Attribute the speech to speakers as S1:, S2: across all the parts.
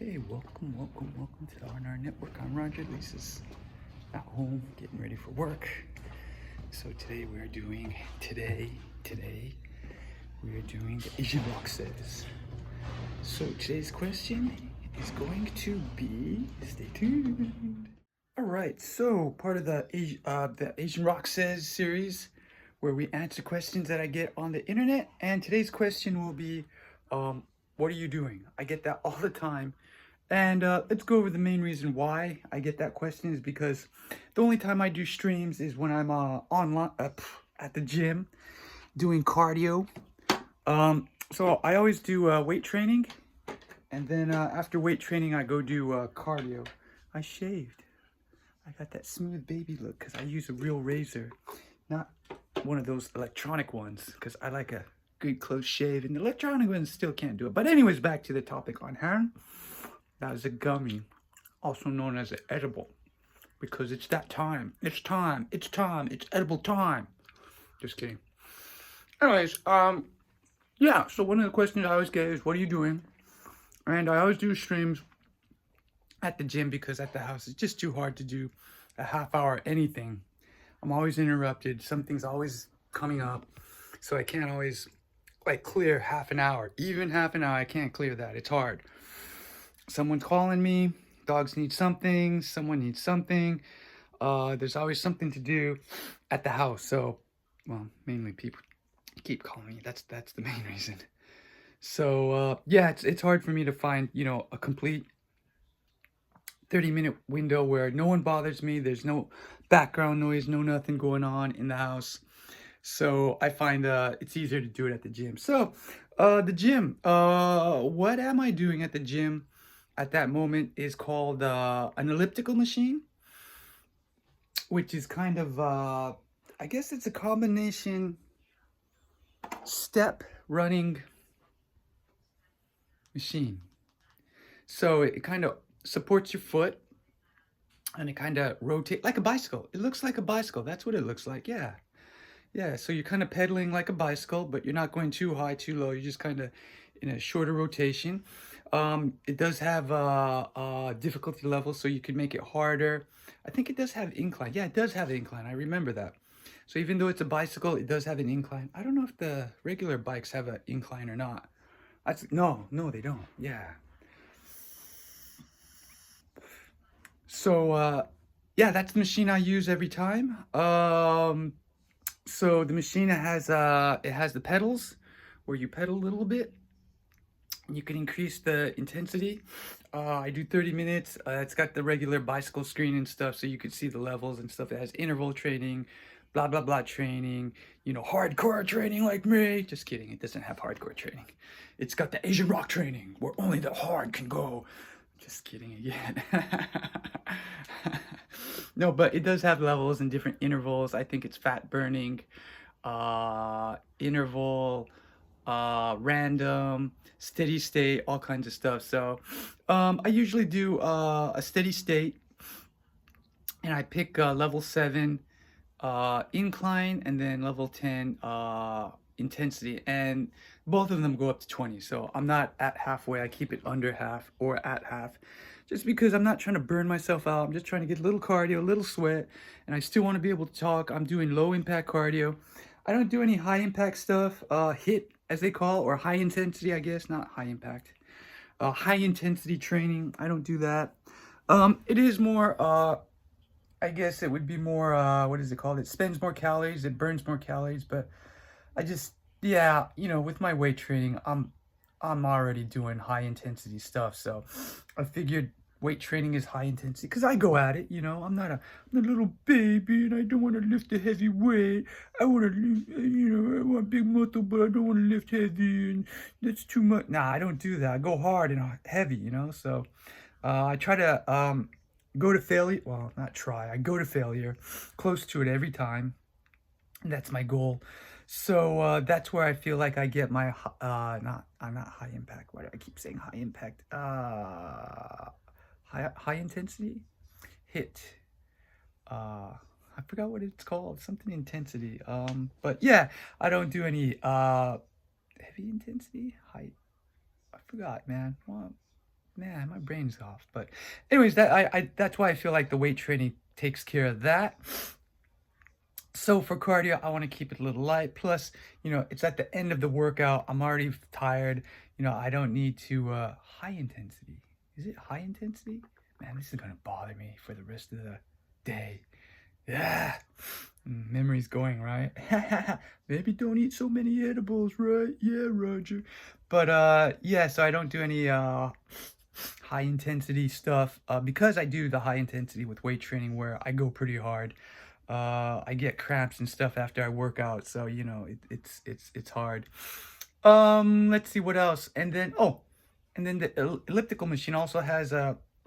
S1: Okay, welcome to the R&R Network. I'm Roger&Risa's at home, getting ready for work. So today we are doing the Asian Rock Says. So today's question is going to be, stay tuned. All right, so part of the Asian Rock Says series, where we answer questions that I get on the internet, and today's question will be, what are you doing? I get that all the time. And let's go over the main reason why I get that question is because the only time I do streams is when I'm online at the gym doing cardio. So I always do weight training, and then after weight training I go do cardio. I shaved. I got that smooth baby look because I use a real razor, not one of those electronic ones, because I like a good close shave, and the electronic ones still can't do it. But anyways, back to the topic on hand. That is a gummy, also known as an edible, because it's that time. It's time. It's time. It's edible time. Just kidding. Anyways, yeah. So one of the questions I always get is, "What are you doing?" And I always do streams at the gym because at the house it's just too hard to do a half hour anything. I'm always interrupted. Something's always coming up, so I can't always like clear half an hour. Even half an hour, I can't clear that. It's hard. Someone's calling me, dogs need something, someone needs something. There's always something to do at the house. So, well, mainly people keep calling me. That's the main reason. So, yeah, it's hard for me to find, a complete 30-minute window where no one bothers me. There's no background noise, no nothing going on in the house. So I find it's easier to do it at the gym. So, the gym, what am I doing at the gym? At that moment is called an elliptical machine, which is kind of, I guess it's a combination step running machine. So it kind of supports your foot and it kind of rotates like a bicycle. It looks like a bicycle. That's what it looks like. Yeah. Yeah. So you're kind of pedaling like a bicycle, but you're not going too high, too low. You're just kind of in a shorter rotation. It does have a difficulty level, so you can make it harder. I think it does have incline. Yeah, it does have incline. I remember that. So even though it's a bicycle, it does have an incline. I don't know if the regular bikes have an incline or not. No, they don't. Yeah. So yeah, that's the machine I use every time. So the machine has the pedals where you pedal a little bit. You can increase the intensity. I do 30 minutes. It's got the regular bicycle screen and stuff, so you can see the levels and stuff. It has interval training, blah, blah, blah training, hardcore training like me. Just kidding. It doesn't have hardcore training. It's got the Asian rock training where only the hard can go. Just kidding again. No, but it does have levels and different intervals. I think it's fat burning, interval, random, steady state, all kinds of stuff. So I usually do a steady state, and I pick level 7 incline, and then level 10 intensity, and both of them go up to 20. So I'm not at halfway. I keep it under half or at half, just because I'm not trying to burn myself out. I'm just trying to get a little cardio, a little sweat, and I still want to be able to talk. I'm doing low impact cardio. I don't do any high impact stuff, hit as they call, or high intensity, I guess, not high impact. High intensity training, I don't do that. It is more, I guess it would be more, what is it called? It spends more calories, it burns more calories, but I just, yeah, with my weight training, I'm already doing high intensity stuff, so I figured weight training is high intensity because I go at it. I'm not a little baby, and I don't want to lift a heavy weight. I want to, I want big muscle, but I don't want to lift heavy, and that's too much. Nah, I don't do that. I go hard and heavy, So I try to go to failure. Well, not try. I go to failure, close to it every time. That's my goal. So that's where I feel like I get my I'm not high impact. Why do I keep saying high impact? High intensity hit. I forgot what it's called. Something intensity. But yeah, I don't do any heavy intensity. High. I forgot, man. Well, man, my brain's off. But anyways, that's why I feel like the weight training takes care of that. So for cardio, I want to keep it a little light. Plus, it's at the end of the workout. I'm already tired. I don't need to high intensity. Is it high intensity? Man, this is gonna bother me for the rest of the day. Yeah, memory's going, right? Maybe don't eat so many edibles, right? Yeah, Roger. But yeah, so I don't do any high intensity stuff because I do the high intensity with weight training where I go pretty hard. I get cramps and stuff after I work out, so it's hard. Let's see what else. And then the elliptical machine also has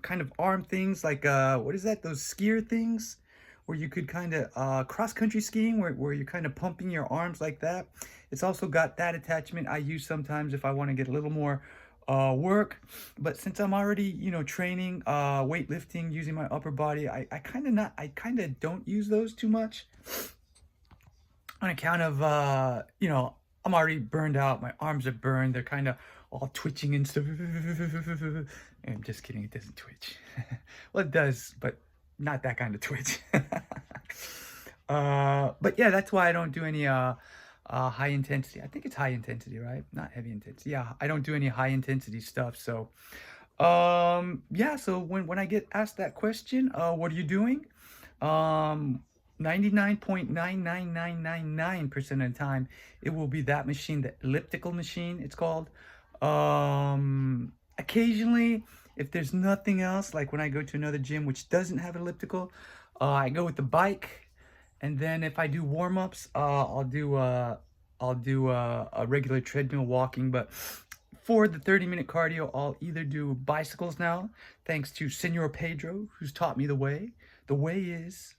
S1: kind of arm things like what is that? Those skier things where you could kind of cross country skiing where you're kind of pumping your arms like that. It's also got that attachment I use sometimes if I want to get a little more work. But since I'm already training weightlifting using my upper body, I kind of don't use those too much on account of I'm already burned out. My arms are burned. They're kind of all twitching and stuff. I'm just kidding. It doesn't twitch. Well, it does, but not that kind of twitch. But yeah, that's why I don't do any high intensity. I think it's high intensity, right? Not heavy intensity. Yeah, I don't do any high intensity stuff. So yeah, so when I get asked that question, what are you doing? 99.99999% of the time it will be that machine, the elliptical machine it's called. Occasionally, if there's nothing else, like when I go to another gym which doesn't have elliptical, I go with the bike. And then if I do warm-ups, I'll do a regular treadmill walking. But for the 30-minute cardio, I'll either do bicycles now, thanks to Senor Pedro, who's taught me the way. The way is,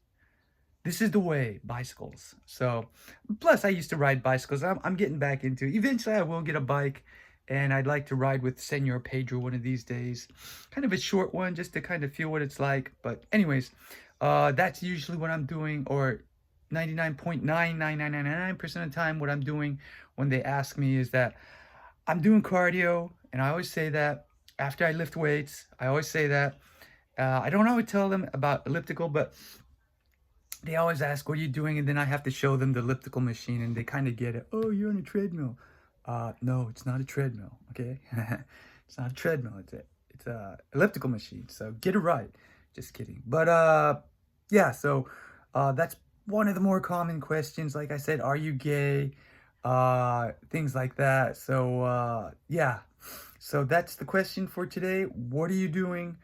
S1: this is the way, bicycles. So, plus I used to ride bicycles. I'm getting back into it. Eventually I will get a bike, and I'd like to ride with Senor Pedro one of these days. Kind of a short one, just to kind of feel what it's like. But anyways, that's usually what I'm doing, or 99.99999% of the time what I'm doing when they ask me is that I'm doing cardio. And I always say that after I lift weights. I always say that. I don't always tell them about elliptical, but they always ask, what are you doing? And then I have to show them the elliptical machine, and they kind of get it. Oh, you're on a treadmill. No, it's not a treadmill, okay? It's not a treadmill. It's a elliptical machine. So get it right. Just kidding. But yeah, so that's one of the more common questions. Like I said, are you gay? Things like that. So yeah, so that's the question for today. What are you doing?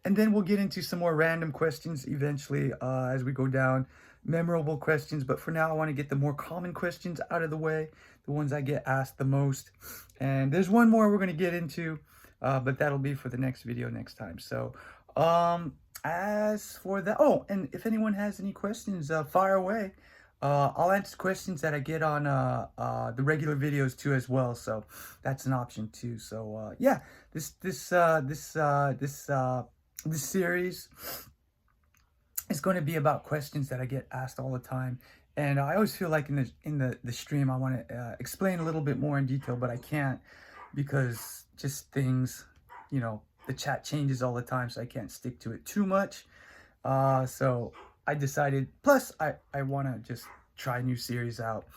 S1: And then we'll get into some more random questions eventually as we go down, memorable questions. But for now, I want to get the more common questions out of the way, the ones I get asked the most. And there's one more we're going to get into, but that'll be for the next video next time. So as for that, oh, and if anyone has any questions, fire away. I'll answer questions that I get on the regular videos too as well, so that's an option too. So yeah, this series is going to be about questions that I get asked all the time, and I always feel like in the stream I want to explain a little bit more in detail, but I can't because just things, the chat changes all the time, so I can't stick to it too much. So I decided, plus I want to just try a new series out.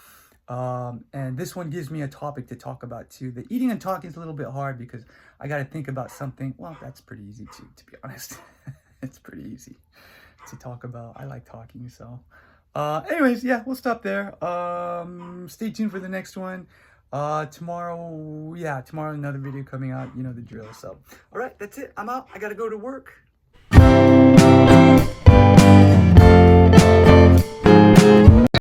S1: And this one gives me a topic to talk about too. The eating and talking is a little bit hard because I got to think about something. Well, that's pretty easy too, to be honest. It's pretty easy to talk about. I like talking, so. Anyways, yeah, we'll stop there. Stay tuned for the next one. Tomorrow another video coming out, you know the drill. So, all right, that's it. I'm out. I got to go to work.